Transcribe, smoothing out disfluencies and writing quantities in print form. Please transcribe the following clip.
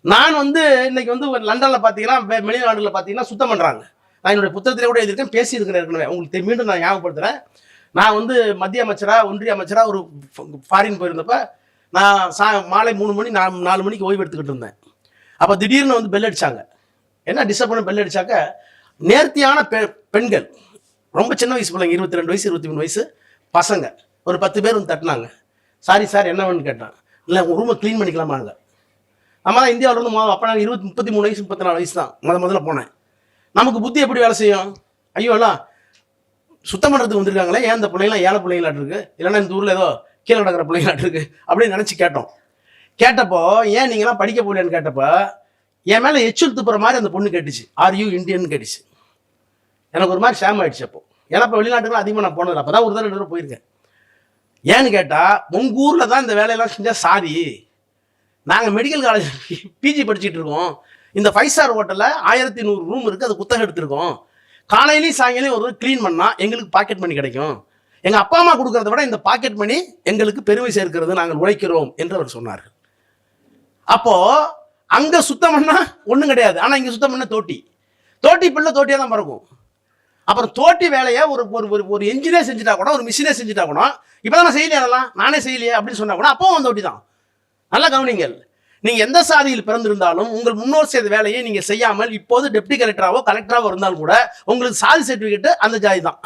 நான் வந்து இன்னைக்கு வந்து லண்டன்ல பாத்தீங்கன்னா வெளிநாடுல பாத்தீங்கன்னா சுத்தம் பண்றாங்க. நான் என்னுடைய புத்தகத்திலே கூட எழுதியிருக்கேன், பேசியிருக்கிறேன் ஏற்கனவே. உங்களுக்கு மீண்டும் நான் ஞாபகப்படுத்துறேன். நான் வந்து மத்திய அமைச்சரா, ஒன்றிய அமைச்சரா ஒரு ஃபாரின் போயிருந்தப்ப, நான் மாலை 3 மணி 4 மணிக்கு ஓய்வு எடுத்துக்கிட்டு இருந்தேன். அப்ப திடீர்னு வந்து பெல் அடிச்சாங்க. என்ன டிஸ்டர்ப் பண்ண பெல் அடிச்சாக்க, நேர்த்தியான பெண்கள், ரொம்ப சின்ன வயசு பிள்ளைங்க, 22 வயசு 23 வயசு பசங்க, ஒரு 10 பேர் வந்து தட்டினாங்க. சாரி சார் என்ன வேணும்னு கேட்டான். இல்லை உங்கள் ரூமை க்ளீன் பண்ணிக்கலாமாங்க. நம்ம தான் இந்தியாவில் வந்து அப்போ நான் 33 வயசு 34 வயசு தான் முதல்ல போனேன். நமக்கு புத்தி எப்படி வேலை செய்யும்? ஐயோ எல்லாம் சுத்தம் பண்ணுறதுக்கு வந்திருக்காங்களே, ஏன் இந்த பிள்ளைங்களாம் ஏழை பிள்ளைங்களாட்டு இருக்கு, இல்லைன்னா இந்த ஊரில் ஏதோ கீழே நடக்கிற பிள்ளைங்களாட்டு இருக்கு அப்படின்னு நினச்சி கேட்டோம். கேட்டப்போ ஏன் நீங்களாம் படிக்க போகலையான்னு கேட்டப்போ என் மேலே எச்சில் துப்புற மாதிரி அந்த பொண்ணு கேட்டுச்சு. ஆர் யூ இந்தியன் கேட்டுச்சு. எனக்கு ஒரு மாதிரி ஷேம் ஆயிடுச்சு. அப்போ ஏன்னா இப்போ வெளிநாட்டுக்குலாம் அதிகமாக நான் போனதில்லை, அப்போ தான் ஒரு தடவை போயிருக்கேன். ஏன்னு கேட்டால் உங்கள் ஊரில் தான் இந்த வேலையெல்லாம் செஞ்சால் சாரி, நாங்கள் மெடிக்கல் காலேஜ் பிஜி படிச்சுட்டு இருக்கோம், இந்த 5 ஸ்டார் ஹோட்டலில் 1100 ரூம் இருக்குது, அது குத்தகை எடுத்திருக்கோம், காலையிலையும் சாயங்காலையும் ஒரு க்ளீன் பண்ணால் எங்களுக்கு பாக்கெட் மணி கிடைக்கும், எங்கள் அப்பா அம்மா கொடுக்கறத விட இந்த பாக்கெட் மணி எங்களுக்கு பெருமை சேர்க்கிறது, நாங்கள் உழைக்கிறோம் என்று அவர் சொன்னார். அப்போ அங்க சுத்தம் பண்ணா ஒண்ணும் கிடையாது, ஆனா இங்க சுத்தம் பண்ண தோட்டி பிள்ளை தோட்டியா தான் பறக்கும். அப்புறம் தோட்டி வேலையை ஒரு ஒரு என்ஜினியர் செஞ்சுட்டா கூட, ஒரு மிஷினே செஞ்சுட்டா கூட, இப்பதான் நான் செய்யலையே, அதெல்லாம் நானே செய்யலையே அப்படின்னு சொன்னா கூட அப்பவும் தோட்டி தான். நல்ல கவனிங்கள், நீங்க எந்த சாதியில் பிறந்திருந்தாலும் உங்கள் முன்னோர் செய்த வேலையை நீங்க செய்யாமல் இப்போது டெப்டி கலெக்டராவோ கலெக்டராவோ இருந்தாலும் கூட உங்களுக்கு சாதி சர்டிபிகேட் அந்த ஜாதி தான்.